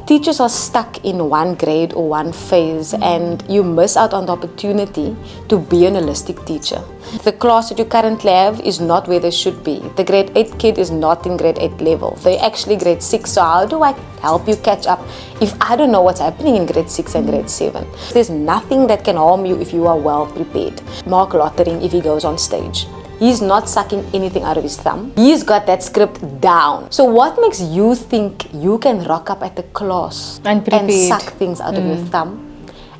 teachers are stuck in one grade or one phase, and you miss out on the opportunity to be an holistic teacher. The class that you currently have is not where they should be. The grade 8 kid is not in grade 8 level. They're actually grade 6. So how do I help you catch up if I don't know what's happening in grade 6 and grade 7? There's nothing that can harm you if you are well prepared. Mark Lottering, if he goes on stage, he's not sucking anything out of his thumb. He's got that script down. So what makes you think you can rock up at the class and suck things out of your thumb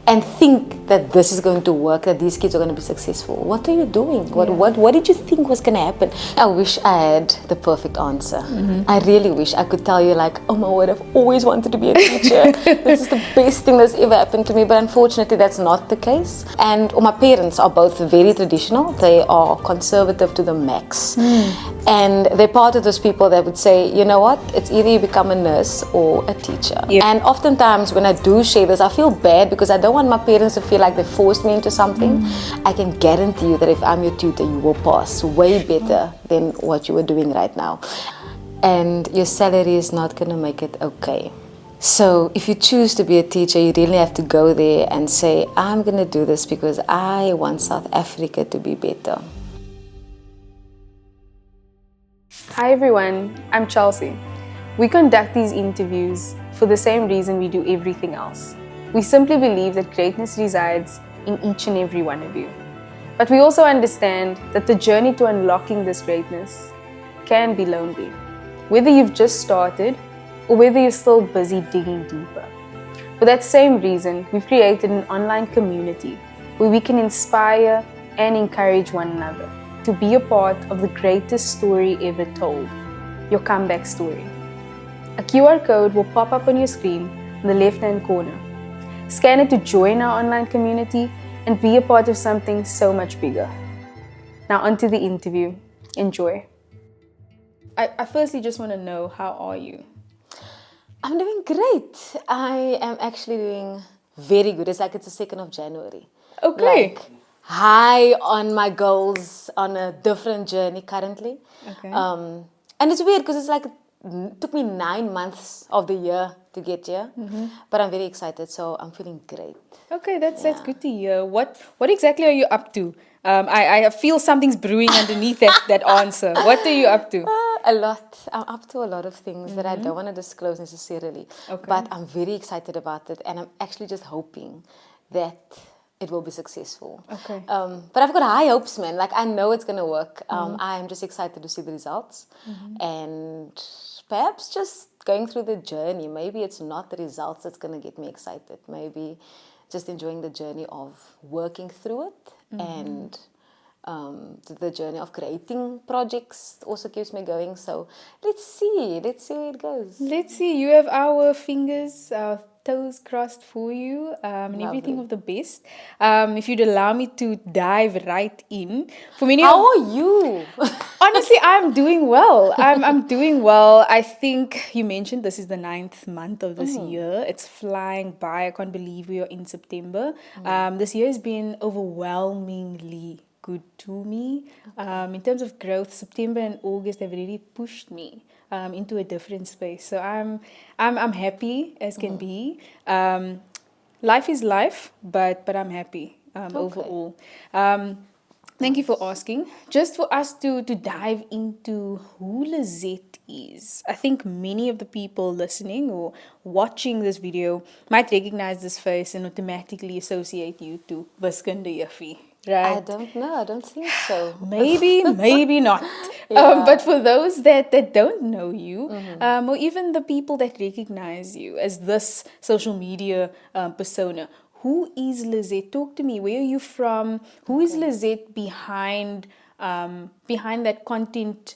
and think that this is going to work, that these kids are going to be successful? What are you doing? What did you think was going to happen? I wish I had the perfect answer. I really wish I could tell you like, oh my word, I've always wanted to be a teacher. This is the best thing that's ever happened to me. But unfortunately, that's not the case. And my parents are both very traditional. They are conservative to the max. And they're part of those people that would say, you know what, it's either you become a nurse or a teacher. And oftentimes when I do share this, I feel bad because I don't want my parents to feel like they forced me into something. I can guarantee you that if I'm your tutor, you will pass way better than what you were doing right now. And your salary is not going to make it okay. So if you choose to be a teacher, you really have to go there and say, I'm going to do this because I want South Africa to be better. Hi everyone, I'm Chelsea. We conduct these interviews for the same reason we do everything else. We simply believe that greatness resides in each and every one of you. But we also understand that the journey to unlocking this greatness can be lonely. Whether you've just started or whether you're still busy digging deeper. For that same reason, we've created an online community where we can inspire and encourage one another to be a part of the greatest story ever told, your comeback story. A QR code will pop up on your screen in the left-hand corner. Scan it to join our online community and be a part of something so much bigger. Now onto the interview. Enjoy. I firstly just want to know, how are you? I'm doing great. I am actually doing very good. It's like it's the 2nd of January. Okay. Like, high on my goals, on a different journey currently. Okay. And it's weird because it's like it took me 9 months of the year to get here. But I'm very excited, so I'm feeling great. Okay, that's good to hear. What exactly are you up to? I feel something's brewing underneath that answer. What are you up to? A lot. I'm up to a lot of things that I don't want to disclose necessarily. Okay. But I'm very excited about it, and I'm actually just hoping that it will be successful. Okay. But I've got high hopes, man. Like, I know it's going to work. I'm just excited to see the results. And perhaps just going through the journey. Maybe it's not the results that's going to get me excited. Maybe just enjoying the journey of working through it. And the journey of creating projects also keeps me going. So let's see where it goes. Let's see. You have our fingers, our toes crossed for you, and everything of the best. If you'd allow me to dive right in. For many How are you? Honestly, I'm doing well. I'm doing well. I think you mentioned this is the 9th month of this year. It's flying by. I can't believe we are in September. This year has been overwhelmingly good to me. In terms of growth, September and August have really pushed me into a different space. So I'm happy as can be. Life is life, but I'm happy overall. Thank you for asking. Just for us to dive into who Lizette is. I think many of the people listening or watching this video might recognize this face and automatically associate you to Wiskunde Juffie. Right? I don't know. I don't think so. Maybe not. But for those that don't know you, or even the people that recognize you as this social media persona, who is Lizette? Talk to me. Where are you from? Who is Lizette behind that content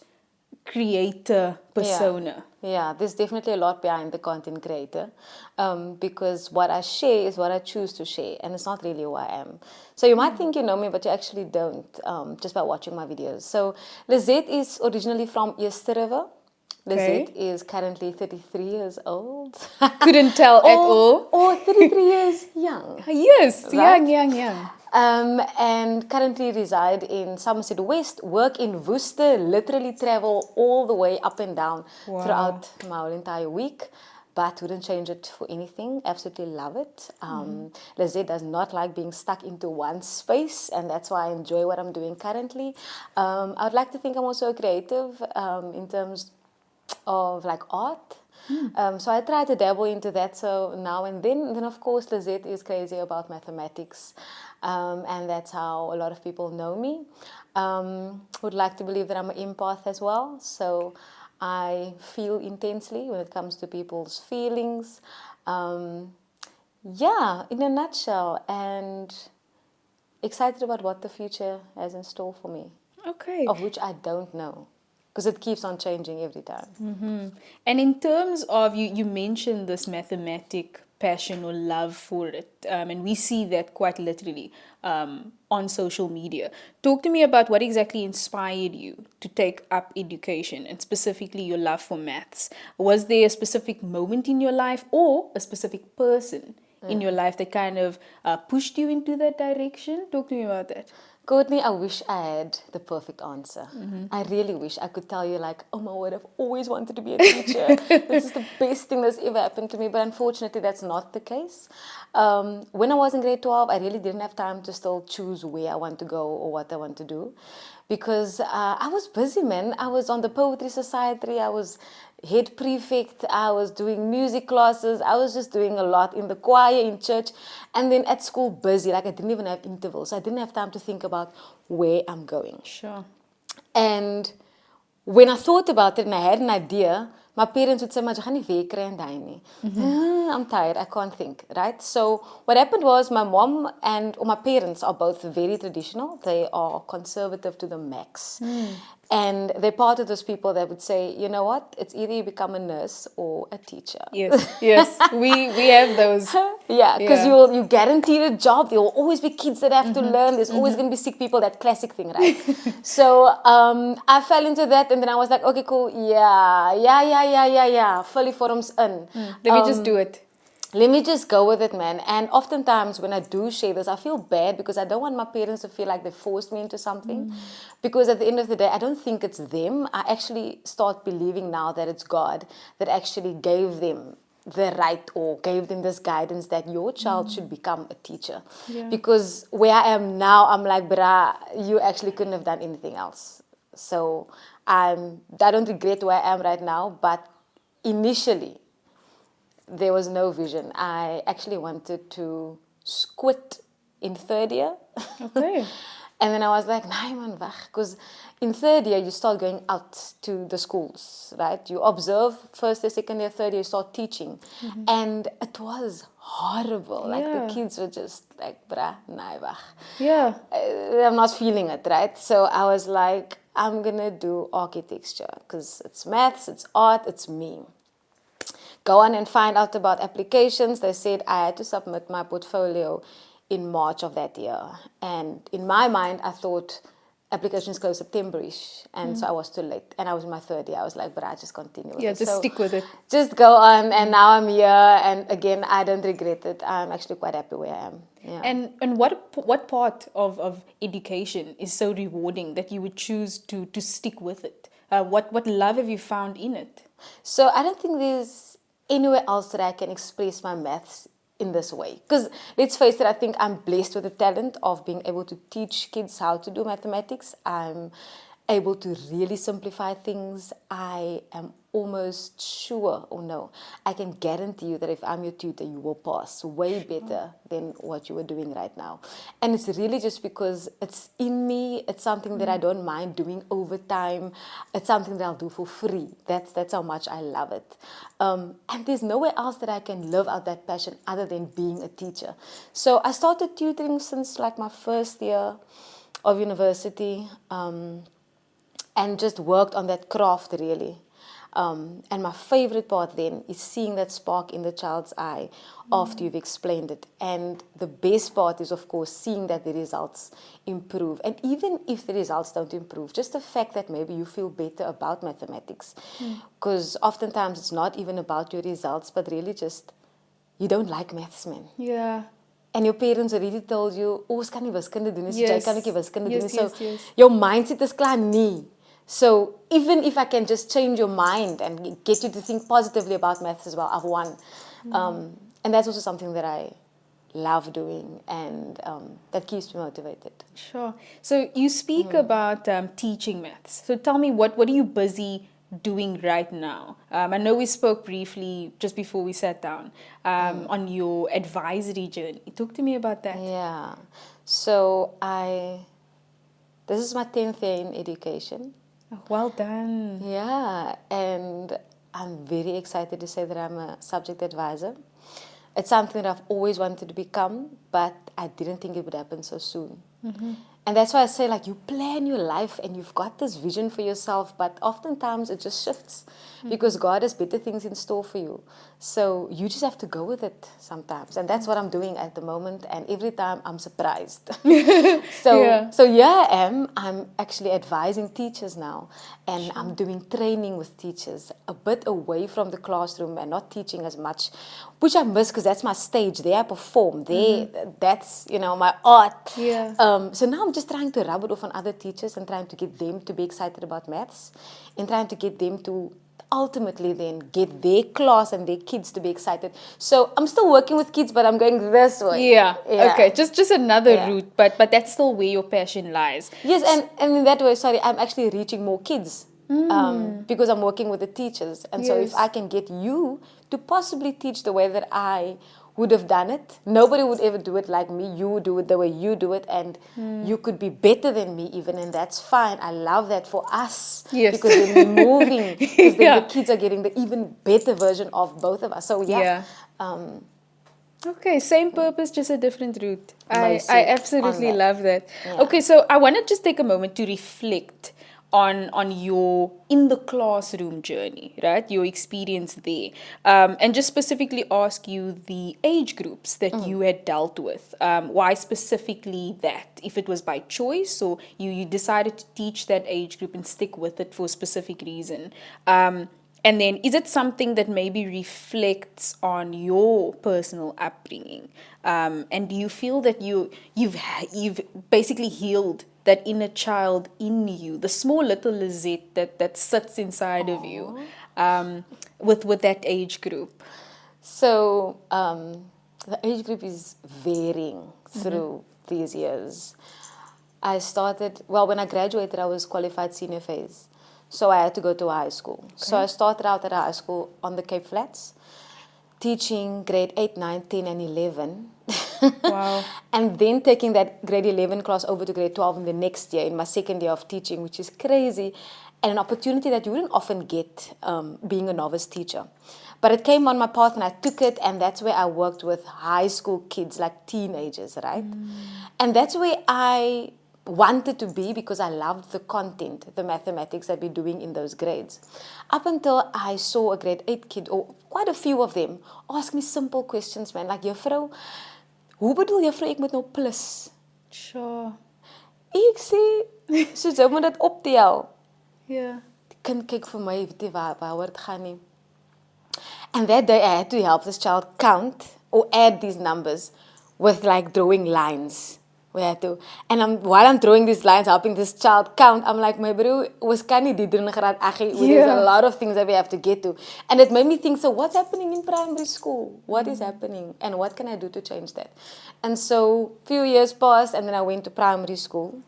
creator persona? Yeah, there's definitely a lot behind the content creator, because what I share is what I choose to share, and it's not really who I am. So you might think you know me, but you actually don't, just by watching my videos. So Lizette is originally from Easter River. Lizette is currently 33 years old. Couldn't tell at all. Or 33 years young. Yes, right? young. And currently reside in Somerset West, work in Worcester, literally travel all the way up and down throughout my whole entire week. but wouldn't change it for anything. Absolutely love it. Lizette does not like being stuck into one space, and that's why I enjoy what I'm doing currently. I would like to think I'm also a creative in terms of like art. So I try to dabble into that so now and then. And then of course Lizette is crazy about mathematics, and that's how a lot of people know me. Would like to believe that I'm an empath as well. So I feel intensely when it comes to people's feelings. Yeah, in a nutshell, and excited about what the future has in store for me, Okay. of which I don't know, because it keeps on changing every time. And in terms of, you mentioned this mathematic passion or love for it, and we see that quite literally on social media. Talk to me about what exactly inspired you to take up education and specifically your love for maths. Was there a specific moment in your life or a specific person in your life that kind of pushed you into that direction? Talk to me about that. Courtney, I wish I had the perfect answer. I really wish I could tell you like, oh my word, I've always wanted to be a teacher. This is the best thing that's ever happened to me. But unfortunately, that's not the case. When I was in grade 12, I really didn't have time to still choose where I want to go or what I want to do. Because I was busy, man. I was on the Poetry Society. I was head prefect. I was doing music classes. I was just doing a lot in the choir, in church. And then at school, busy. Like I didn't even have intervals. I didn't have time to think about where I'm going. Sure. And when I thought about it and I had an idea, my parents would say, "Maar jy gaan nie werk kry in daai nie." I'm tired, I can't think, right? So what happened was my mom and my parents are both very traditional. They are conservative to the max. And they're part of those people that would say, you know what, it's either you become a nurse or a teacher. Yes. We have those. Yeah, because you guaranteed a job. There will always be kids that have to learn. There's always going to be sick people, that classic thing, right? So I fell into that, and then I was like, okay, cool, yeah. Fully forums in. Let me just do it. Let me just go with it, man. And oftentimes when I do share this, I feel bad because I don't want my parents to feel like they forced me into something. Because at the end of the day, I don't think it's them. I actually start believing now that it's God that actually gave them the right or gave them this guidance that your child should become a teacher. Because where I am now, I'm like, brah, you actually couldn't have done anything else. So I don't regret where I am right now, but initially, there was no vision. I actually wanted to quit in third year. Okay. And then I was like, nah, man, because in third year, you start going out to the schools, right? You observe first year, second year, third year, you start teaching. And it was horrible. Like the kids were just like, brah, nah, I'm not feeling it, right? So I was like, I'm going to do architecture because it's maths, it's art, it's me. Go on and find out about applications. They said I had to submit my portfolio in March of that year. And in my mind, I thought applications close September-ish. And so I was too late. And I was in my third year. I was like, but I just continue with it. Just stick with it. Just go on. And now I'm here. And again, I don't regret it. I'm actually quite happy where I am. Yeah. And what part of education is so rewarding that you would choose to stick with it? What love have you found in it? So I don't think there's anywhere else that I can express my maths in this way. Because let's face it, I think I'm blessed with the talent of being able to teach kids how to do mathematics. I'm able to really simplify things. I am almost sure, or no, I can guarantee you that if I'm your tutor, you will pass way better than what you were doing right now. And it's really just because it's in me. It's something that I don't mind doing overtime. It's something that I'll do for free. That's how much I love it. And there's nowhere else that I can live out that passion other than being a teacher. So I started tutoring since like my first year of university, and just worked on that craft really. And my favorite part then is seeing that spark in the child's eye after you've explained it. And the best part is, of course, seeing that the results improve. And even if the results don't improve, just the fact that maybe you feel better about mathematics. Because oftentimes it's not even about your results, but really just, you don't like maths, man. Yeah. And your parents already told you, oh, ons kan nie wiskunde doen, jy kan nie wiskunde doen. So yes. your mindset is klaar nie. So even if I can just change your mind and get you to think positively about maths as well, I've won. And that's also something that I love doing, and that keeps me motivated. Sure. So you speak about teaching maths. So tell me, what are you busy doing right now? I know we spoke briefly just before we sat down on your advisory journey. Talk to me about that. Yeah. So this is my 10th year in education. Oh, well done. Yeah, and I'm very excited to say that I'm a subject advisor. It's something that I've always wanted to become, but I didn't think it would happen so soon. And that's why I say, like, you plan your life and you've got this vision for yourself, but oftentimes it just shifts because God has better things in store for you. So you just have to go with it sometimes. And that's what I'm doing at the moment. And every time I'm surprised. So yeah, I am. I'm actually advising teachers now. And I'm doing training with teachers a bit away from the classroom and not teaching as much, which I miss because that's my stage. There I perform. That's, my art. Yeah. So now I'm just trying to rub it off on other teachers and trying to get them to be excited about maths and trying to get them to ultimately then get their class and their kids to be excited. So I'm still working with kids, but I'm going this way. Yeah. Okay. Just another route, but that's still where your passion lies. Yes, and in that way, I'm actually reaching more kids because I'm working with the teachers. And so if I can get you to possibly teach the way that I would have done it, nobody would ever do it like me. You would do it the way you do it, and you could be better than me even, and that's fine. I love that for us because we're moving, because then the kids are getting the even better version of both of us. So okay, same purpose, just a different route. I absolutely love that. Yeah. Okay, so I want to just take a moment to reflect on your in the classroom journey, right? Your experience there, and just specifically ask you the age groups that you had dealt with. Why specifically that? If it was by choice, or you decided to teach that age group and stick with it for a specific reason. And then, is it something that maybe reflects on your personal upbringing? And do you feel that you've basically healed that inner child in you, the small little Lizette that sits inside of you, with that age group? So the age group is varying through these years. I started, when I graduated, I was qualified senior phase. So I had to go to high school. Okay. So I started out at high school on the Cape Flats, teaching grade 8, 9, 10, and 11. Wow. And then taking that grade 11 class over to grade 12 in the next year, in my second year of teaching, which is crazy. And an opportunity that you wouldn't often get being a novice teacher. But it came on my path and I took it, and that's where I worked with high school kids, like teenagers, right? And that's where I wanted to be because I loved the content, the mathematics that we're doing in those grades. Up until I saw a grade 8 kid, or quite a few of them, ask me simple questions, man. Like, juffrou, hoe bedoel juffrou ek moet nou plus? Sure. Ek sê, so jy moet dit optel. Yeah. Die kind kyk vir my, weet jy waar het gaan nie. And that day I had to help this child count or add these numbers with like drawing lines. We had to, and while I'm drawing these lines, helping this child count, I'm like, my bro, was kan nie die doen graad aggie. There's a lot of things that we have to get to. And it made me think, so what's happening in primary school? What is happening? And what can I do to change that? And so a few years passed, and then I went to primary school.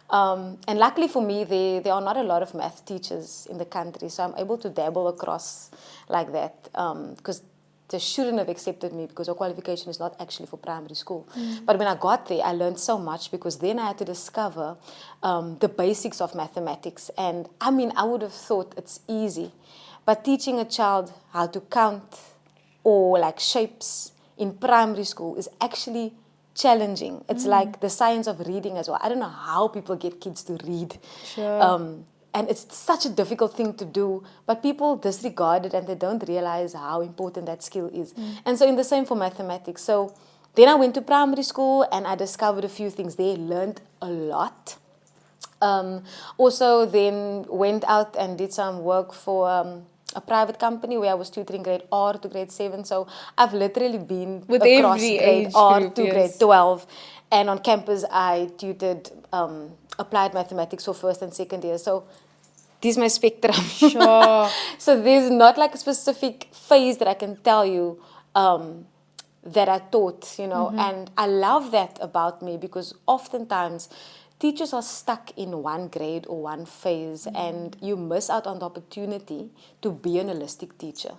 And luckily for me, there are not a lot of math teachers in the country, so I'm able to dabble across like that, because they shouldn't have accepted me because our qualification is not actually for primary school. But when I got there, I learned so much because then I had to discover the basics of mathematics. And I mean, I would have thought it's easy, but teaching a child how to count or like shapes in primary school is actually challenging. It's like the science of reading as well. I don't know how people get kids to read. Sure. And it's such a difficult thing to do, but people disregard it and they don't realize how important that skill is. And so in the same for mathematics. So then I went to primary school and I discovered a few things there, learned a lot. Also then went out and did some work for a private company where I was tutoring grade R to grade 7. So I've literally been with across every grade age R group, to grade 12. And on campus I tutored applied mathematics for first and second year. So this is my spectrum. Sure. So there's not like a specific phase that I can tell you that I taught, and I love that about me because oftentimes teachers are stuck in one grade or one phase and you miss out on the opportunity to be an holistic teacher.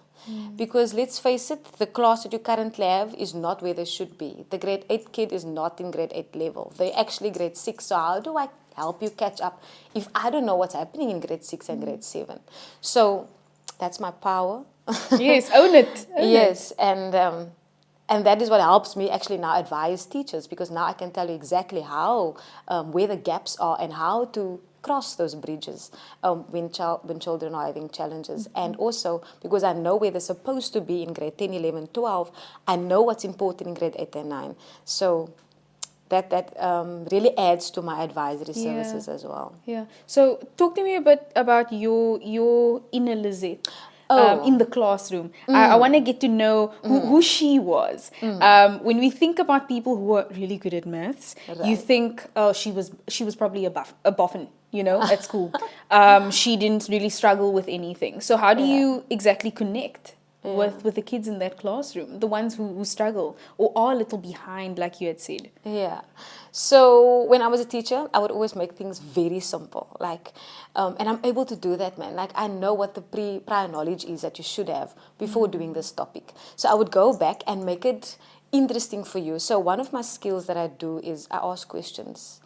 Because let's face it, the class that you currently have is not where they should be. The grade 8 kid is not in grade 8 level. They're actually grade 6. So how do I help you catch up if I don't know what's happening in grade 6 and grade 7? So that's my power. Yes, own it. Yes, and that is what helps me actually now advise teachers, because now I can tell you exactly how, where the gaps are and how to cross those bridges when children are having challenges. And also, because I know where they're supposed to be in grade 10, 11, 12, I know what's important in grade 8 and 9. So that really adds to my advisory services as well. Yeah. So talk to me a bit about your inner Lizette. In the classroom. I want to get to know who she was. When we think about people who are really good at maths, you think, oh, she was probably a boffin, at school. She didn't really struggle with anything. So how do you exactly connect with the kids in that classroom, the ones who struggle or are a little behind, like you had said? Yeah. So when I was a teacher, I would always make things very simple. Like, and I'm able to do that, man. Like, I know what the prior knowledge is that you should have before doing this topic. So I would go back and make it interesting for you. So one of my skills that I do is I ask questions.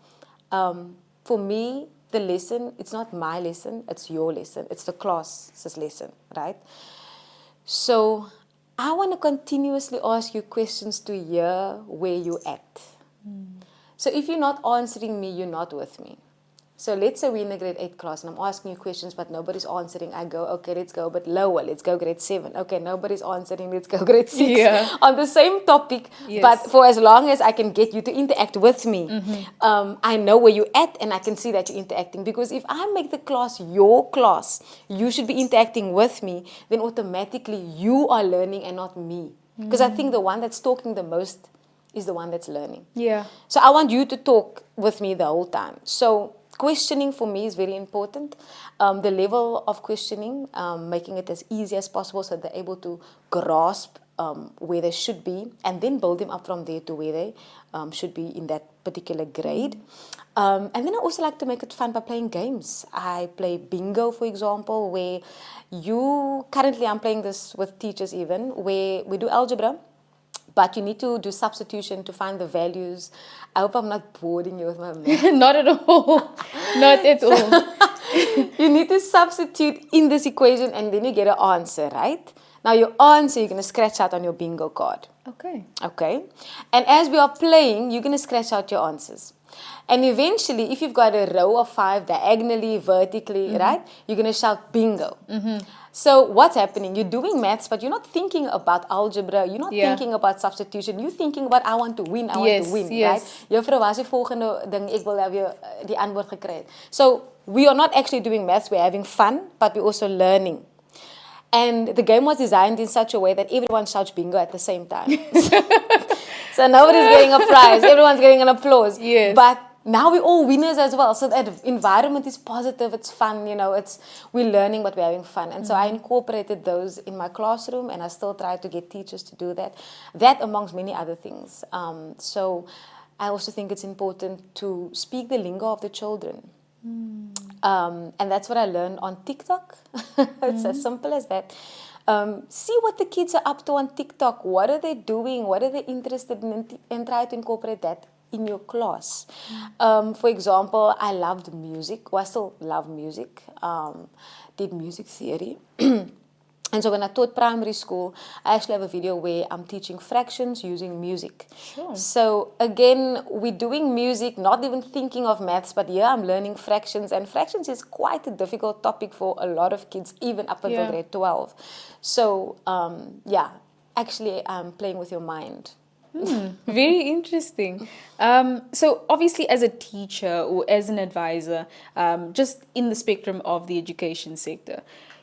For me, the lesson, it's not my lesson, it's your lesson. It's the class's lesson, right? So I want to continuously ask you questions to hear where you're at. So if you're not answering me, you're not with me. So let's say we're in a grade 8 class and I'm asking you questions, but nobody's answering. I go, okay, let's go a bit lower. Let's go grade 7. Okay, nobody's answering. Let's go grade 6. Yeah. On the same topic, but for as long as I can get you to interact with me, I know where you're at and I can see that you're interacting. Because if I make the class your class, you should be interacting with me, then automatically you are learning and not me. Because I think the one that's talking the most is the one that's learning. Yeah. So I want you to talk with me the whole time. So questioning for me is very important. The level of questioning, making it as easy as possible so they're able to grasp where they should be and then build them up from there to where they should be in that particular grade. And then I also like to make it fun by playing games. I play bingo, for example, where currently I'm playing this with teachers even, where we do algebra. But you need to do substitution to find the values. I hope I'm not boring you with my math. Not at all. Not at all. You need to substitute in this equation and then you get an answer, right? Now your answer you're going to scratch out on your bingo card. Okay. And as we are playing, you're going to scratch out your answers. And eventually, if you've got a row of 5 diagonally, vertically, right? You're going to shout bingo. So what's happening? You're doing maths, but you're not thinking about algebra. You're not thinking about substitution. You're thinking about I want to win, I want to win, right? Juffrou, wat is die volgende ding? Ek wil have die antwoord gekry. So we are not actually doing maths. We're having fun, but we're also learning. And the game was designed in such a way that everyone shouts bingo at the same time. So nobody's getting a prize. Everyone's getting an applause. Yes. But now we're all winners as well. So that environment is positive. It's fun. We're learning, but we're having fun. And so I incorporated those in my classroom, and I still try to get teachers to do that. That amongst many other things. So I also think it's important to speak the lingo of the children. And that's what I learned on TikTok. It's as simple as that. See what the kids are up to on TikTok. What are they doing? What are they interested in? And try to incorporate that in your class. For example, I loved music. Well, I still love music. Did music theory. And so when I taught primary school, I actually have a video where I'm teaching fractions using music. Sure. So again, we're doing music, not even thinking of maths, but I'm learning fractions. And fractions is quite a difficult topic for a lot of kids, even up until grade 12. So actually I'm playing with your mind. Very interesting. So obviously as a teacher or as an advisor, just in the spectrum of the education sector,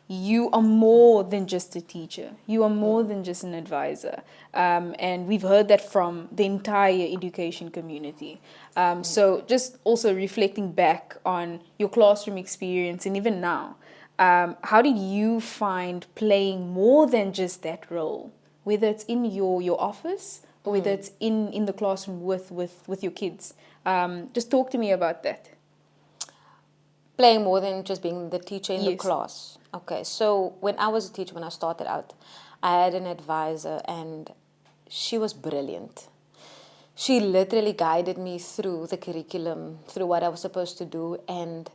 you are more than just a teacher. You are more than just an advisor. And we've heard that from the entire education community. So just also reflecting back on your classroom experience and even now, how did you find playing more than just that role? Whether it's in your office or whether it's in the classroom with your kids. Just talk to me about that. Playing more than just being the teacher in the Yes. class. Okay, so when I was a teacher, when I started out, I had an advisor and she was brilliant. She literally guided me through the curriculum, through what I was supposed to do, and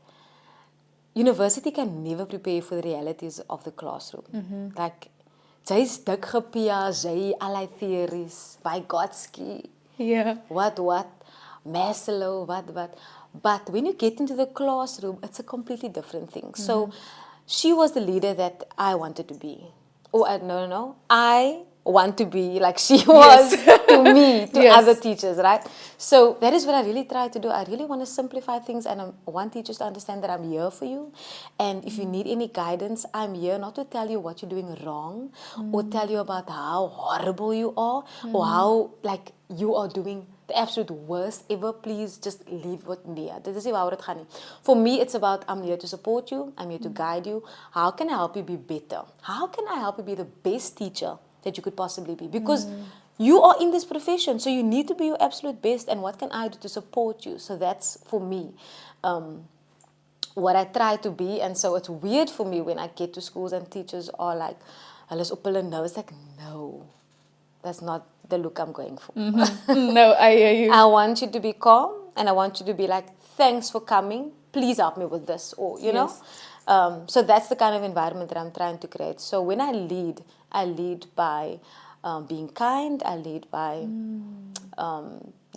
university can never prepare you for the realities of the classroom. Like, jy's dik gepia, jy allerlei theories, Vygotsky, Yeah. what, Maslow, what. But when you get into the classroom, it's a completely different thing. So she was the leader that I wanted to be. Oh, no. I want to be like she was to me, to Yes. other teachers, right? So that is what I really try to do. I really want to simplify things, and I want teachers to understand that I'm here for you. And if you need any guidance, I'm here not to tell you what you're doing wrong or tell you about how horrible you are or how like you are doing the absolute worst ever. Please just leave with me. Dit is nie waaroor dit gaan nie. For me, it's about I'm here to support you. I'm here to guide you. How can I help you be better? How can I help you be the best teacher that you could possibly be? Because you are in this profession, so you need to be your absolute best. And what can I do to support you? So that's for me what I try to be. And so it's weird for me when I get to schools and teachers are like, hulle is op hulle nou. It's like, no, that's not the look I'm going for. No, I hear you. I want you to be calm, and I want you to be like, thanks for coming. Please help me with this, or you know. So that's the kind of environment that I'm trying to create. So when I lead by being kind. I lead by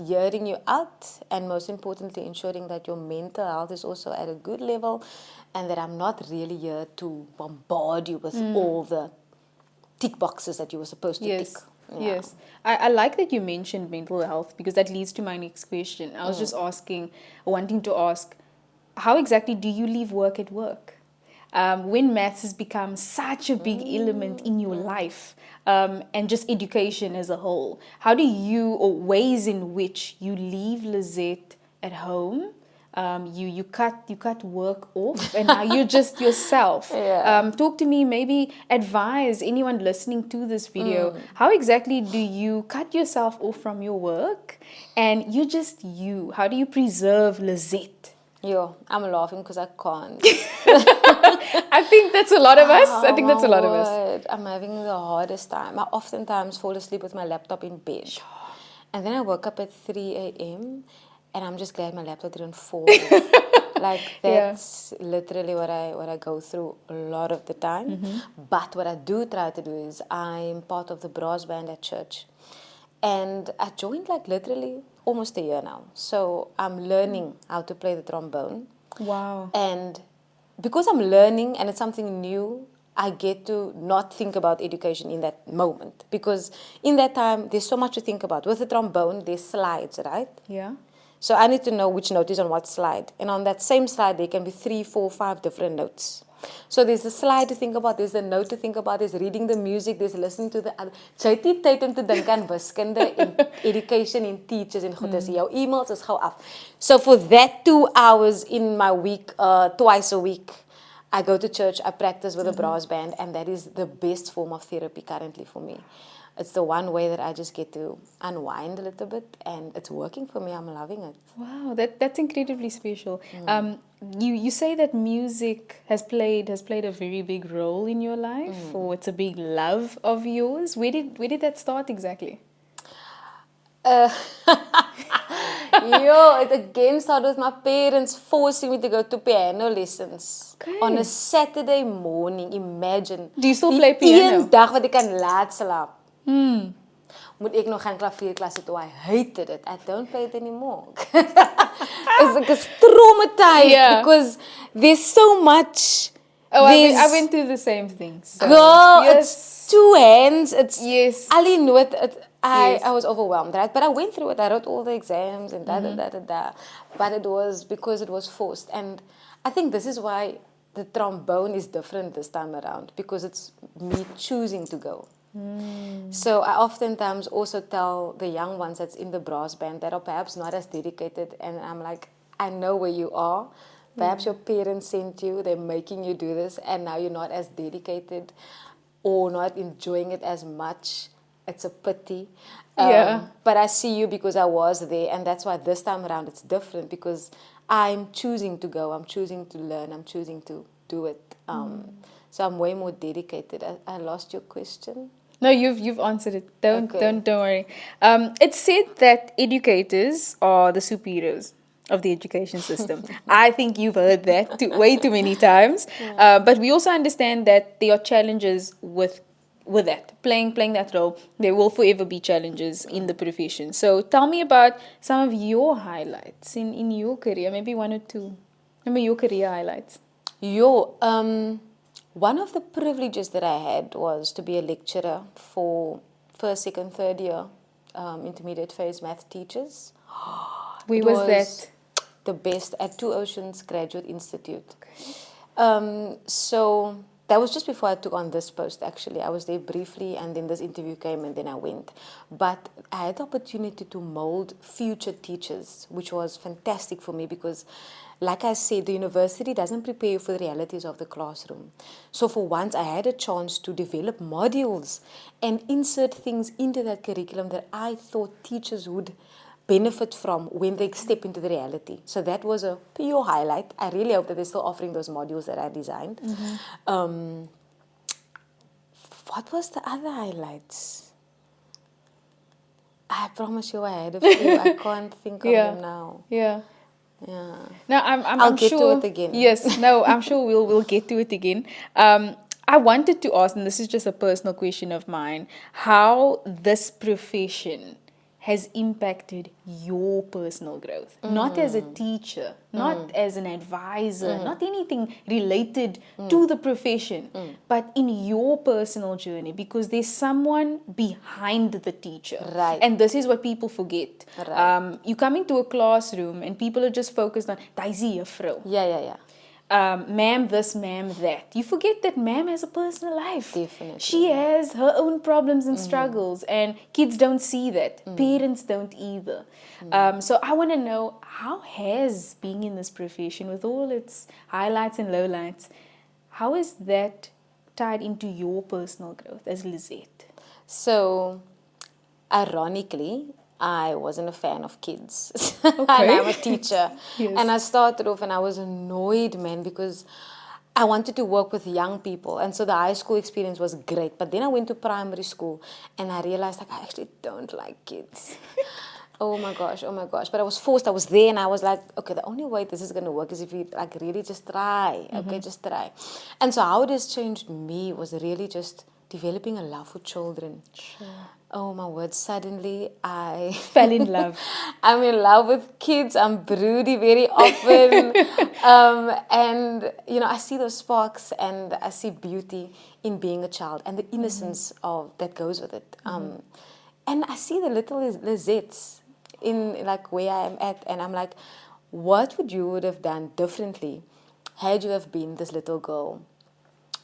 hearing you out, and most importantly, ensuring that your mental health is also at a good level, and that I'm not really here to bombard you with all the tick boxes that you were supposed to tick. Yeah. Yes. I like that you mentioned mental health, because that leads to my next question. I was just wanting to ask, how exactly do you leave work at work? When maths has become such a big element in your life, and just education as a whole, how do you, or ways in which you leave Lizette at home? You cut work off, and now you're just yourself. Talk to me, maybe advise anyone listening to this video, how exactly do you cut yourself off from your work and you're just you? How do you preserve Lizette? Yo, I'm laughing because I can't. I think that's a lot of us. I think that's a lot of us. I'm having the hardest time. I oftentimes fall asleep with my laptop in bed. And then I woke up at 3 a.m. and I'm just glad my laptop didn't fall. Like, that's literally what I go through a lot of the time. But what I do try to do is I'm part of the brass band at church. And I joined like literally almost a year now. So I'm learning how to play the trombone. Wow. And because I'm learning and it's something new, I get to not think about education in that moment. Because in that time, there's so much to think about. With the trombone, there's slides, right? Yeah. So I need to know which note is on what slide. And on that same slide, there can be 3, 4, 5 different notes. So there's the slide to think about, there's the note to think about, there's reading the music, there's listening to the other. Jy het nie tyd om te dink aan wiskunde en education en teachers en goed, as jou emails is gou af. So for that 2 hours in my week, twice a week, I go to church, I practice with a brass band, and that is the best form of therapy currently for me. It's the one way that I just get to unwind a little bit, and it's working for me. I'm loving it. Wow, that's incredibly special. You say that music has played a very big role in your life, or it's a big love of yours. Where did that start exactly? It again started with my parents forcing me to go to piano lessons. Okay. On a Saturday morning, imagine. Do you still play piano? Die dag wat ek kan laat slaap. Moet ek nog gaan klavierklas toe. I hated it. I don't play it anymore. It's traumatized because there's so much. Oh, I went through the same thing. So. Girl, Yes. it's 2 hands. It's Yes. Ali nooit. I was overwhelmed, right? But I went through it. I wrote all the exams and da. But it was because it was forced. And I think this is why the trombone is different this time around because it's me choosing to go. So I oftentimes also tell the young ones that's in the brass band that are perhaps not as dedicated, and I'm like, I know where you are. Perhaps your parents sent you, they're making you do this, and now you're not as dedicated or not enjoying it as much. It's a pity. But I see you because I was there, and that's why this time around it's different because I'm choosing to go, I'm choosing to learn, I'm choosing to do it. So I'm way more dedicated. I lost your question. No, you've answered it. Don't Okay. don't worry. It's said that educators are the superheroes of the education system. I think you've heard that way too many times. But we also understand that there are challenges with that playing that role. There will forever be challenges in the profession. So tell me about some of your highlights in your career. Maybe one or two. Maybe your career highlights. One of the privileges that I had was to be a lecturer for first, second, third year intermediate phase math teachers. Where It was that? The best at Two Oceans Graduate Institute. So that was just before I took on this post, actually. I was there briefly, and then this interview came, and then I went. But I had the opportunity to mold future teachers, which was fantastic for me because, like I said, the university doesn't prepare you for the realities of the classroom. So for once, I had a chance to develop modules and insert things into that curriculum that I thought teachers would benefit from when they step into the reality. So that was a pure highlight. I really hope that they're still offering those modules that I designed. What was the other highlights? I promise you I had a few. I can't think of them now. Yeah. Yeah. No, I'll I'm get sure. to it again. Yes, no, I'm sure we'll get to it again. I wanted to ask, and this is just a personal question of mine, how this profession has impacted your personal growth. Not as a teacher, not as an advisor, not anything related to the profession, but in your personal journey, because there's someone behind the teacher. Right. And this is what people forget. Right. You come into a classroom and people are just focused on, "Daisy juffrou." Yeah. Ma'am this, ma'am that. You forget that ma'am has a personal life. Definitely. She has her own problems and struggles, and kids don't see that. Parents don't either. So I want to know, how has being in this profession with all its highlights and lowlights, how is that tied into your personal growth as Lizette? So, ironically, I wasn't a fan of kids. Okay. And I'm a teacher. Yes. And I started off and I was annoyed, man, because I wanted to work with young people. And so the high school experience was great. But then I went to primary school and I realized, like, I actually don't like kids. Oh my gosh. But I was forced. I was there and I was like, okay, the only way this is going to work is if you like really just try. Okay, just try. And so how it has changed me was really just developing a love for children. Sure. Oh my word, suddenly I Fell in love. I'm in love with kids. I'm broody very often. And, you know, I see those sparks and I see beauty in being a child and the innocence of that goes with it. And I see the little Lizettes in like where I am at, and I'm like, what would have done differently had you have been this little girl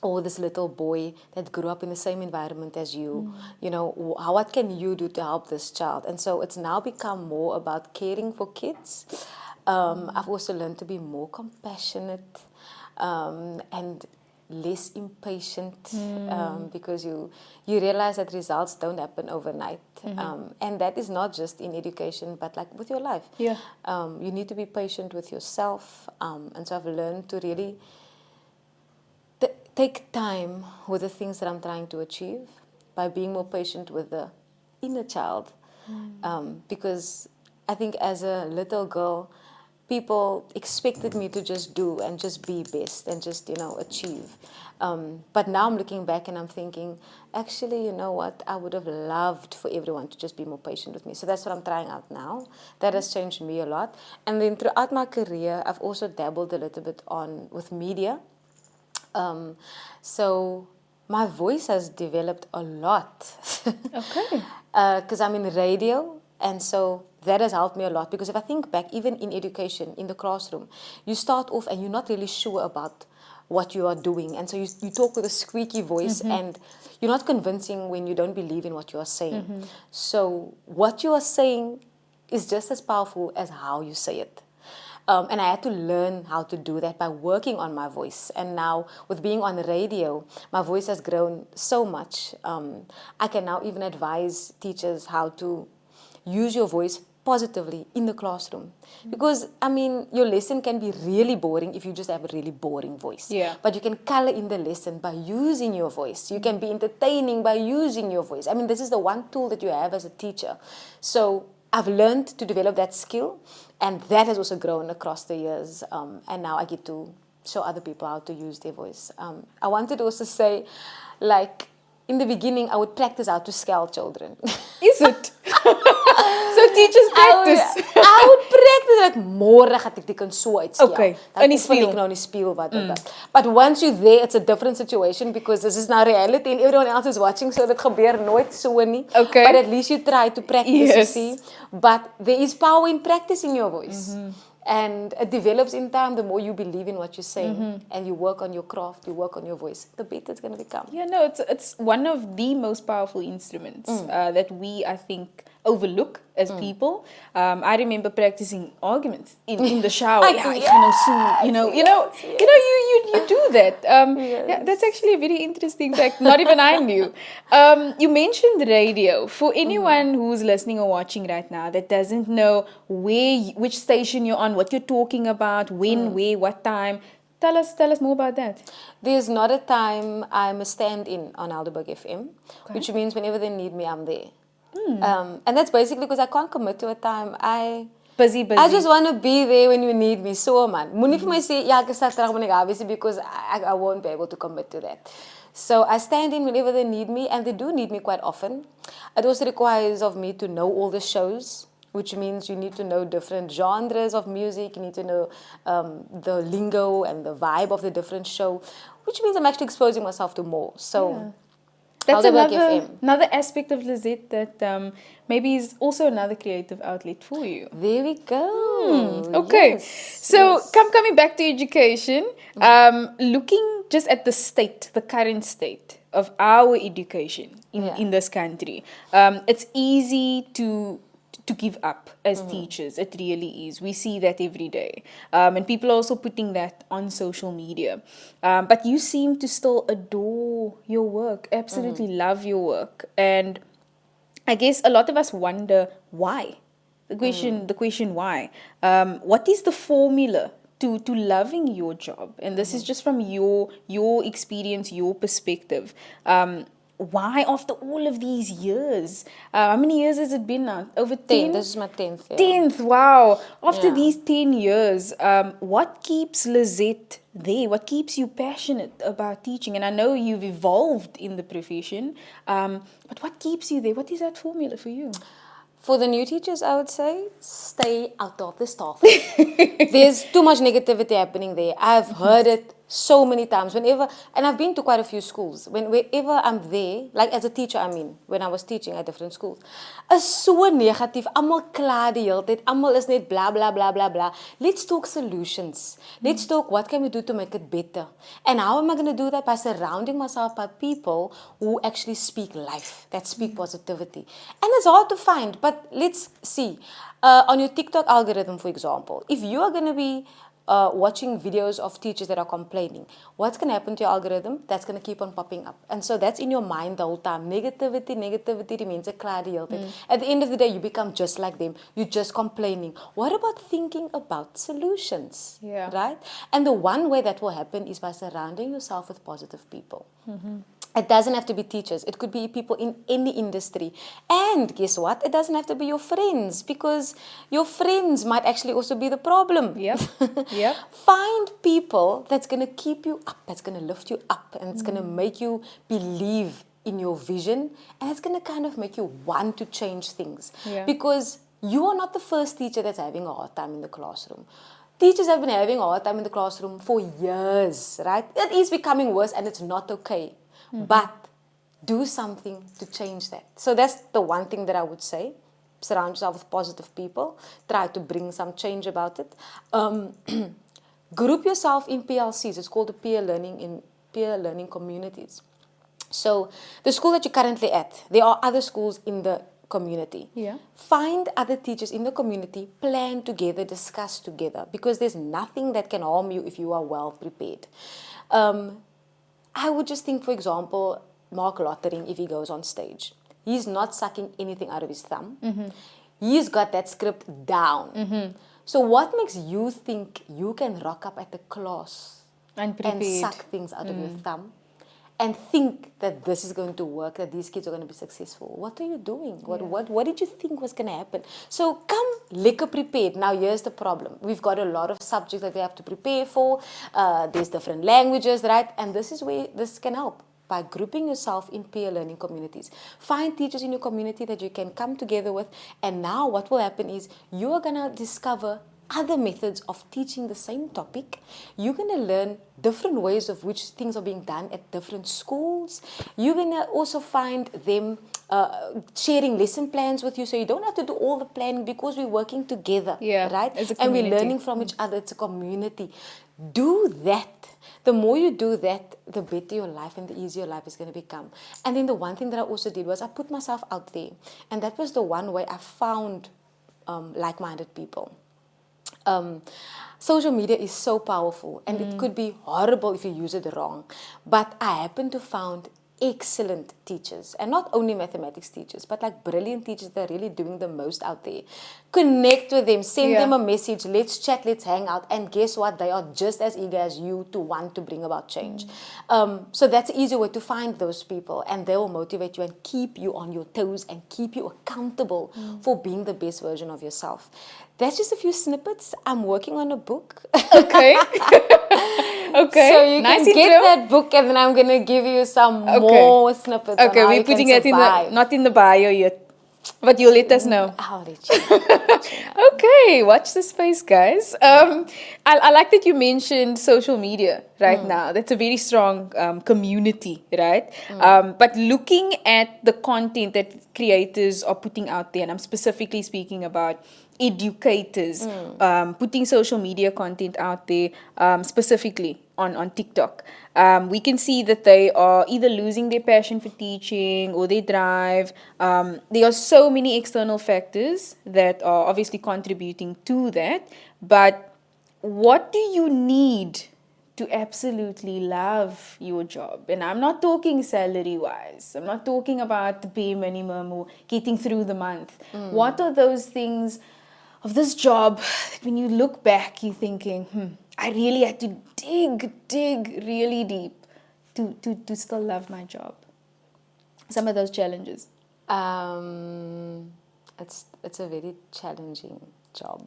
or this little boy that grew up in the same environment as you? You know, what can you do to help this child? And so it's now become more about caring for kids. I've also learned to be more compassionate and less impatient because you realize that results don't happen overnight. And that is not just in education, but like with your life. Yeah. You need to be patient with yourself. And so I've learned to really take time with the things that I'm trying to achieve by being more patient with the inner child. Because I think as a little girl, people expected me to just do and just be best and just, you know, achieve. But now I'm looking back and I'm thinking, actually, you know what? I would have loved for everyone to just be more patient with me. So that's what I'm trying out now. That has changed me a lot. And then throughout my career, I've also dabbled a little bit with media. So my voice has developed a lot. Okay. Because I'm in radio, and so that has helped me a lot. Because if I think back, even in education, in the classroom, you start off and you're not really sure about what you are doing. And so you talk with a squeaky voice and you're not convincing when you don't believe in what you are saying. So what you are saying is just as powerful as how you say it. And I had to learn how to do that by working on my voice. And now, with being on the radio, my voice has grown so much. I can now even advise teachers how to use your voice positively in the classroom. Because, I mean, your lesson can be really boring if you just have a really boring voice. Yeah. But you can color in the lesson by using your voice. You can be entertaining by using your voice. I mean, this is the one tool that you have as a teacher. So I've learned to develop that skill, and that has also grown across the years. And now I get to show other people how to use their voice. I wanted to also say, like, in the beginning, I would practice how to scale children. Is it? So teachers practice. I would practice like môre gaan ek die kind so uitskel. Okay, Dat in die is wat ek speel. nou in die speel wat dit. But once you're there, it's a different situation because this is now reality and everyone else is watching, so dit gebeur nooit so nie. Okay. But at least you try to practice, you Yes. see. But there is power in practicing your voice. And it develops in time the more you believe in what you're saying and you work on your craft, you work on your voice, the better it's going to become. Yeah, no, it's one of the most powerful instruments that we, I think, overlook as people. I remember practicing arguments in the shower. You do that. Yeah, that's actually a very interesting fact. Not even I knew. You mentioned radio. For anyone who's listening or watching right now that doesn't know which station you're on, what you're talking about, when, where, what time. Tell us more about that. There's not a time. I'm a stand-in on Alderburg FM, which means whenever they need me, I'm there. And that's basically because I can't commit to a time. Busy. I just want to be there when you need me. So, man. Moenie vir my sê, ja, ek start terug wanneer ek daar is, because I won't be able to commit to that. So I stand in whenever they need me, and they do need me quite often. It also requires of me to know all the shows, which means you need to know different genres of music. You need to know the lingo and the vibe of the different show, which means I'm actually exposing myself to more. So. Yeah. That's Alderburg another aspect of Lizette that maybe is also another creative outlet for you. There we go. Okay. Yes, So yes. coming back to education, looking just at the current state of our education in this country, it's easy to give up as teachers. It really is. We see that every day. And people are also putting that on social media. But you seem to still adore your work, absolutely love your work. And I guess a lot of us wonder why. The question why. What is the formula to loving your job? And this is just from your experience, your perspective. Why after all of these years? How many years has it been now? Over 10? This is my 10th year. 10th, wow. After Yeah. these 10 years, what keeps Lizette there? What keeps you passionate about teaching? And I know you've evolved in the profession, but what keeps you there? What is that formula for you? For the new teachers, I would say, stay out of the staff. There's too much negativity happening there. I've heard it so many times. Whenever, and I've been to quite a few schools. Whenever I'm there, like as a teacher, I mean, when I was teaching at different schools, is so negatief. Almal kla die hele tyd. Almal is net blah, blah, blah, blah, blah. Let's talk solutions. Let's talk what can we do to make it better. And how am I going to do that? By surrounding myself by people who actually speak life, that speak positivity. And it's hard to find, but let's see. On your TikTok algorithm, for example, if you are going to be watching videos of teachers that are complaining, what's going to happen to your algorithm? That's going to keep on popping up. And so that's in your mind the whole time. Negativity, die mense kla die hele tyd. At the end of the day, you become just like them. You're just complaining. What about thinking about solutions? Yeah. Right? And the one way that will happen is by surrounding yourself with positive people. It doesn't have to be teachers. It could be people in any industry. And guess what? It doesn't have to be your friends, because your friends might actually also be the problem. Yep. Find people that's going to keep you up, that's going to lift you up, and it's going to make you believe in your vision, and it's going to kind of make you want to change things. Yeah. Because you are not the first teacher that's having a hard time in the classroom. Teachers have been having a hard time in the classroom for years, right? It is becoming worse, and it's not okay. But do something to change that. So that's the one thing that I would say. Surround yourself with positive people. Try to bring some change about it. Group yourself in PLCs. It's called the peer learning communities. So the school that you're currently at, there are other schools in the community. Yeah. Find other teachers in the community, plan together, discuss together, because there's nothing that can harm you if you are well prepared. I would just think, for example, Mark Lottering, if he goes on stage, he's not sucking anything out of his thumb. He's got that script down. So what makes you think you can rock up at the class and suck things out of your thumb and think that this is going to work, that these kids are going to be successful? What are you doing? What did you think was going to happen? So come liquor prepared. Now here's the problem. We've got a lot of subjects that we have to prepare for. There's different languages, right? And this is where this can help. By grouping yourself in peer learning communities. Find teachers in your community that you can come together with, and now what will happen is you are going to discover other methods of teaching the same topic. You're going to learn different ways of which things are being done at different schools. You're going to also find them sharing lesson plans with you, so you don't have to do all the planning because we're working together, right? And we're learning from each other. It's a community. Do that. The more you do that, the better your life and the easier your life is going to become. And then the one thing that I also did was I put myself out there. And that was the one way I found like-minded people. Social media is so powerful, and it could be horrible if you use it wrong. But I happened to find excellent teachers, and not only mathematics teachers, but like brilliant teachers that are really doing the most out there. Connect with them, send them a message, let's chat, let's hang out, and guess what? They are just as eager as you to want to bring about change. So that's an easy way to find those people, and they will motivate you and keep you on your toes and keep you accountable for being the best version of yourself. That's just a few snippets. I'm working on a book. Okay. Okay. So you nice can get that book, and then I'm going to give you some more snippets. Okay, we're putting it not in the bio yet, but you'll let us know. I'll let you know. Okay, watch the space, guys. I like that you mentioned social media right now. That's a very strong community, right? But looking at the content that creators are putting out there, and I'm specifically speaking about educators putting social media content out there, specifically on TikTok. We can see that they are either losing their passion for teaching or their drive. There are so many external factors that are obviously contributing to that. But what do you need to absolutely love your job? And I'm not talking salary-wise. I'm not talking about the bare minimum or getting through the month. What are those things of this job that when you look back, you're thinking, I really had to dig really deep to still love my job? Some of those challenges. It's a very challenging job.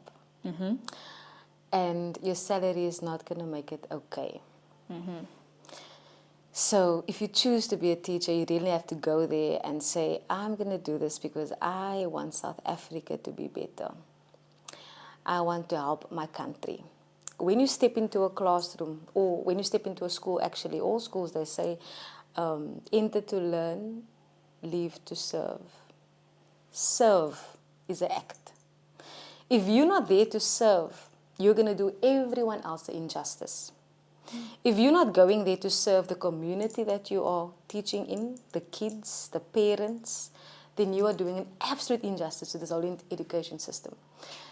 And your salary is not going to make it okay. So if you choose to be a teacher, you really have to go there and say, I'm going to do this because I want South Africa to be better. I want to help my country. When you step into a classroom, or when you step into a school, actually, all schools, they say, enter to learn, leave to serve. Serve is an act. If you're not there to serve, you're going to do everyone else an injustice. If you're not going there to serve the community that you are teaching in, the kids, the parents, then you are doing an absolute injustice to this whole education system.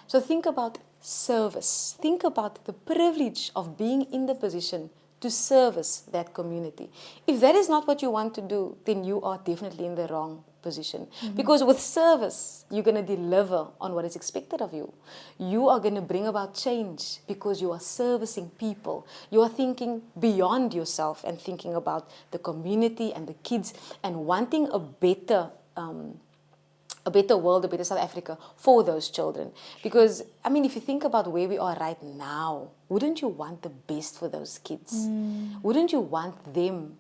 So think about service. Think about the privilege of being in the position to service that community. If that is not what you want to do, then you are definitely in the wrong position. Because with service, you're going to deliver on what is expected of you. You are going to bring about change because you are servicing people. You are thinking beyond yourself and thinking about the community and the kids and wanting a better world, a better South Africa for those children. Because, I mean, if you think about where we are right now, wouldn't you want the best for those kids? Wouldn't you want them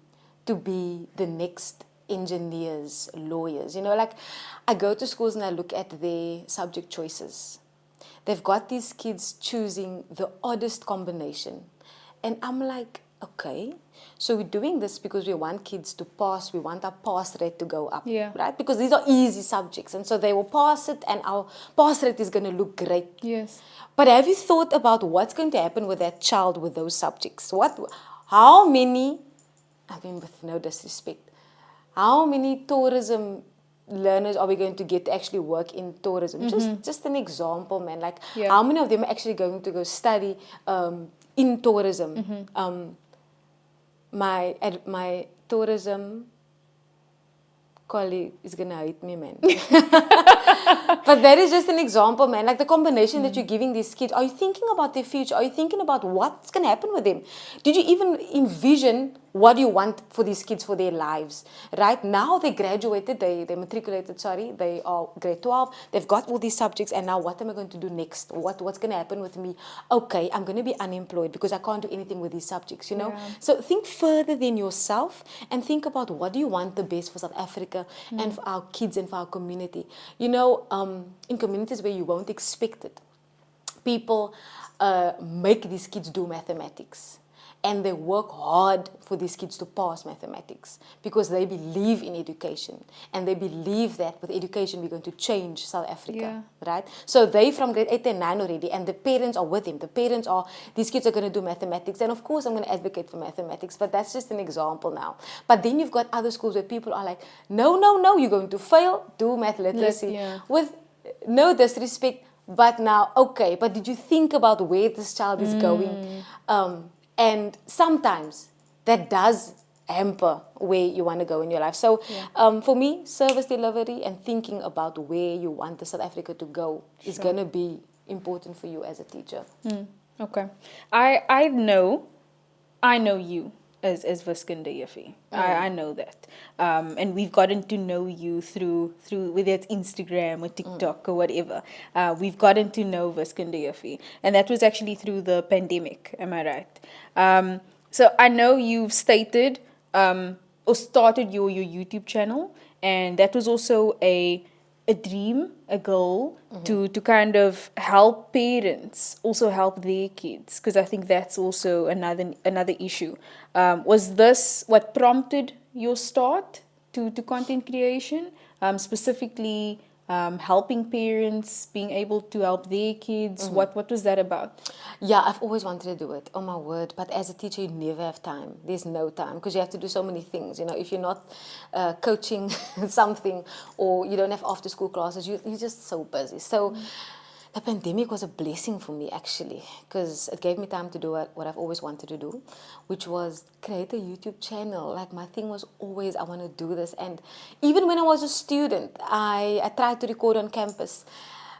to be the next engineers, lawyers? You know, like, I go to schools and I look at their subject choices. They've got these kids choosing the oddest combination. And I'm like, okay, so we're doing this because we want kids to pass, we want our pass rate to go up, Yeah. right? Because these are easy subjects, and so they will pass it, and our pass rate is going to look great. Yes. But have you thought about what's going to happen with that child with those subjects? How many, I mean, with no disrespect, how many tourism learners are we going to get to actually work in tourism? Just an example, man. Like, Yeah. how many of them are actually going to go study in tourism? My tourism colleague is gonna hate me, man. But that is just an example, man. Like the combination that you're giving these kids. Are you thinking about their future? Are you thinking about what's gonna happen with them? Did you even envision what you want for these kids for their lives? Right now they graduated, they matriculated, they are grade 12, they've got all these subjects, and now what am I going to do next? What's gonna happen with me? Okay, I'm gonna be unemployed because I can't do anything with these subjects, you know? Yeah. So think further than yourself and think about what do you want the best for South Africa and for our kids and for our community. You know, in communities where you won't expect it, people make these kids do mathematics. And they work hard for these kids to pass mathematics because they believe in education. And they believe that with education, we're going to change South Africa, right? So they from grade 8 and 9 already, and the parents are with him. The parents are, these kids are going to do mathematics. And of course, I'm going to advocate for mathematics, but that's just an example now. But then you've got other schools where people are like, no, you're going to fail, do math literacy. With no disrespect, but now, okay, but did you think about where this child is going? And sometimes that does hamper where you want to go in your life. So for me, service delivery and thinking about where you want the South Africa to go is going to be important for you as a teacher. Okay. I know you as Viskunde Yafi. I know that. And we've gotten to know you through whether it's Instagram or TikTok or whatever. We've gotten to know Viskunde Yafi. And that was actually through the pandemic, am I right? So I know you've stated or started your YouTube channel, and that was also a dream, a goal to kind of help parents also help their kids, because I think that's also another issue. Was this what prompted your start to content creation, specifically helping parents being able to help their kids? What was that about? Yeah, I've always wanted to do it, oh my word, but as a teacher you never have time. There's no time because you have to do so many things. You know, if you're not coaching something or you don't have after school classes, you're just so busy. So the pandemic was a blessing for me actually, because it gave me time to do what I've always wanted to do, which was create a YouTube channel. Like my thing was always, I want to do this. And even when I was a student, I tried to record on campus.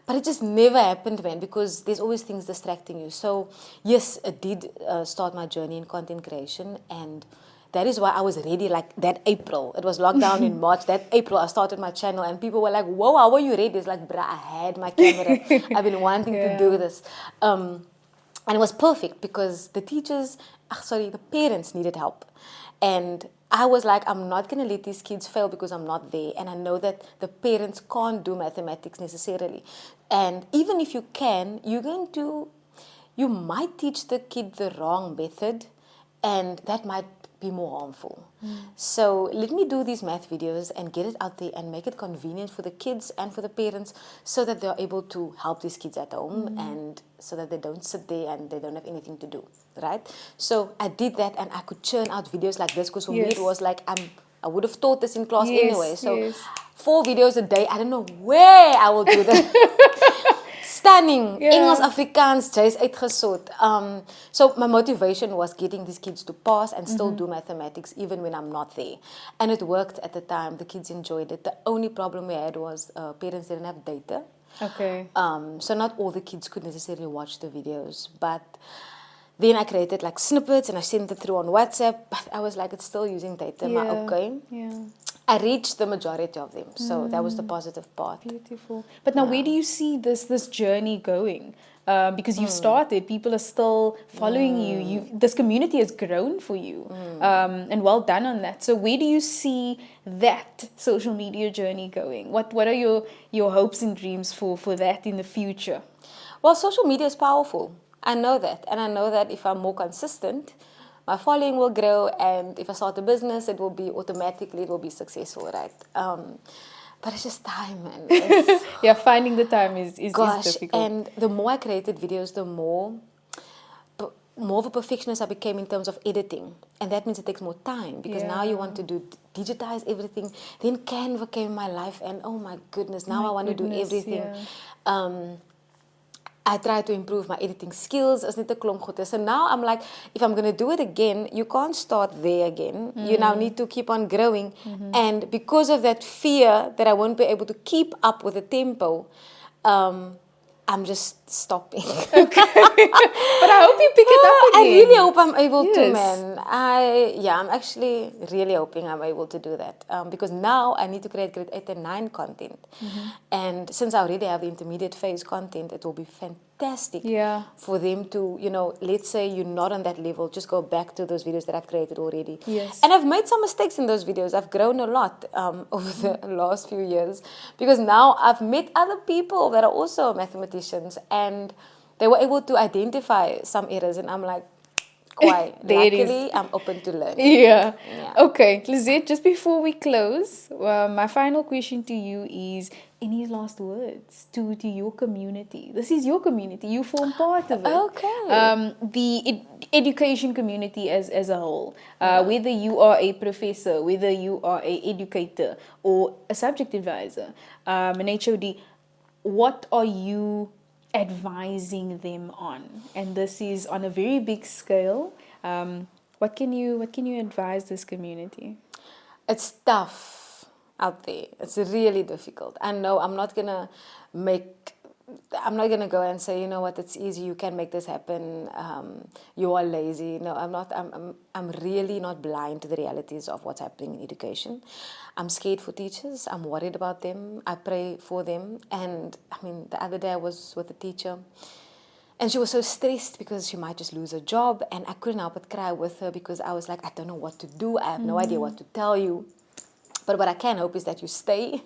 But it just never happened, man, because there's always things distracting you. So, yes, it did start my journey in content creation. And that is why I was ready, like, that April. It was lockdown in March. That April, I started my channel. And people were like, whoa, how are you ready? It's like, bruh, I had my camera. I've been wanting to do this. And it was perfect because the parents needed help. And I was like, I'm not going to let these kids fail because I'm not there. And I know that the parents can't do mathematics necessarily. And even if you can, you might teach the kid the wrong method, and that might be more harmful. So let me do these math videos and get it out there and make it convenient for the kids and for the parents so that they're able to help these kids at home and so that they don't sit there and they don't have anything to do, right? So I did that and I could churn out videos like this because for me it was like I would have taught this in class anyway. So 4 videos a day, I don't know where I will do that. Stunning. Engels, Afrikaans, jy's uitgesoet. So my motivation was getting these kids to pass and still do mathematics even when I'm not there. And it worked at the time. The kids enjoyed it. The only problem we had was parents didn't have data. Okay. So not all the kids could necessarily watch the videos. But then I created like snippets and I sent it through on WhatsApp. But I was like, it's still using data. Yeah. Okay. Yeah. I reached the majority of them. So that was the positive part. Beautiful. But now where do you see this journey going? Because you've started, people are still following you. This community has grown for you. And well done on that. So where do you see that social media journey going? What are your hopes and dreams for that in the future? Well, social media is powerful. I know that. And I know that if I'm more consistent, my following will grow, and if I start a business, it will be successful, right? But it's just time, man. It's, Yeah, finding the time is gosh, difficult. and the more I created videos, the more of a perfectionist I became in terms of editing, and that means it takes more time because now you want to digitize everything. Then Canva came in my life, and oh my goodness, now I want to do everything. I try to improve my editing skills as net 'n klomp goed is. So now I'm like, if I'm going to do it again, you can't start there again. You now need to keep on growing. And because of that fear that I won't be able to keep up with the tempo, I'm just stopping. But I hope you pick it up again. I really hope I'm able to, Yes. man. I'm actually really hoping I'm able to do that. Because now I need to create grade 8 and 9 content. And since I already have the intermediate phase content, it will be fantastic for them to, let's say you're not on that level, just go back to those videos that I've created already. Yes. And I've made some mistakes in those videos. I've grown a lot over the last few years because now I've met other people that are also mathematicians, and they were able to identify some errors, and I'm like, why? Luckily, I'm open to learn. Yeah. Okay, Lizette, just before we close, my final question to you is, any last words to your community? This is your community. You form part of it. Okay. The education community as a whole. Whether you are a professor, whether you are an educator or a subject advisor, an HOD, what are you advising them on? And this is on a very big scale. What can you advise this community? It's tough out there. It's really difficult. I know I'm not gonna go and say, you know what, it's easy, you can make this happen, you are lazy. No, I'm not. I'm really not blind to the realities of what's happening in education. I'm scared for teachers. I'm worried about them. I pray for them. And I mean, the other day I was with a teacher, and she was so stressed because she might just lose her job, and I couldn't help but cry with her because I was like, I don't know what to do. I have no idea what to tell you. But what I can hope is that you stay.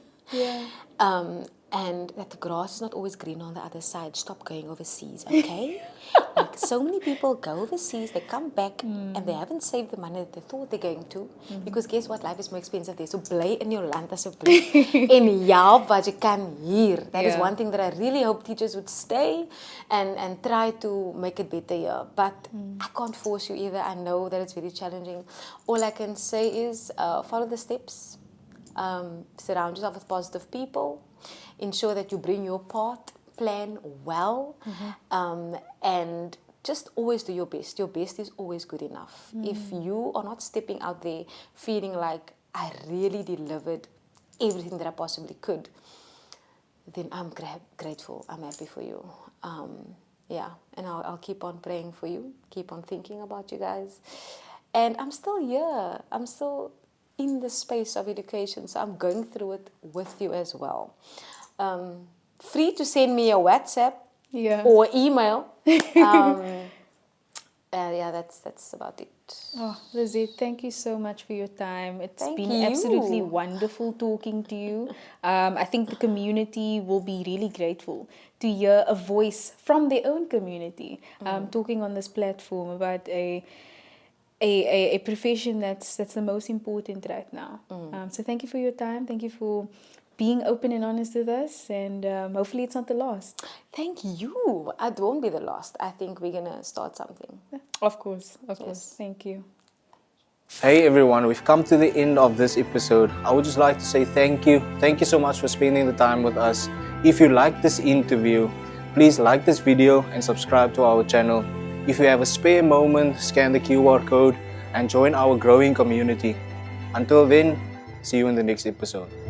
And that the grass is not always green on the other side. Stop going overseas, okay? Like, so many people go overseas, they come back, and they haven't saved the money that they thought they're going to. Because guess what? Life is more expensive there. So bly in your land asseblief. En help wat jy kan hier. That is one thing that I really hope teachers would stay and try to make it better here. But I can't force you either. I know that it's very challenging. All I can say is follow the steps. Surround yourself with positive people. Ensure that you bring your part, plan well, and just always do your best. Your best is always good enough. If you are not stepping out there feeling like I really delivered everything that I possibly could, then I'm grateful. I'm happy for you. And I'll keep on praying for you, keep on thinking about you guys. And I'm still here. I'm still in the space of education, so I'm going through it with you as well. Free to send me a WhatsApp or email. That's about it. Oh, Lizette, thank you so much for your time. It's Thank been you. absolutely wonderful talking to you. I think the community will be really grateful to hear a voice from their own community talking on this platform about a profession that's the most important right now. So thank you for your time. Thank you for being open and honest with us, and hopefully it's not the last. Thank you. It won't be the last. I think we're gonna start something. Of course. Thank you. Hey everyone, we've come to the end of this episode. I would just like to say thank you. Thank you so much for spending the time with us. If you liked this interview, please like this video and subscribe to our channel. If you have a spare moment, scan the QR code and join our growing community. Until then, see you in the next episode.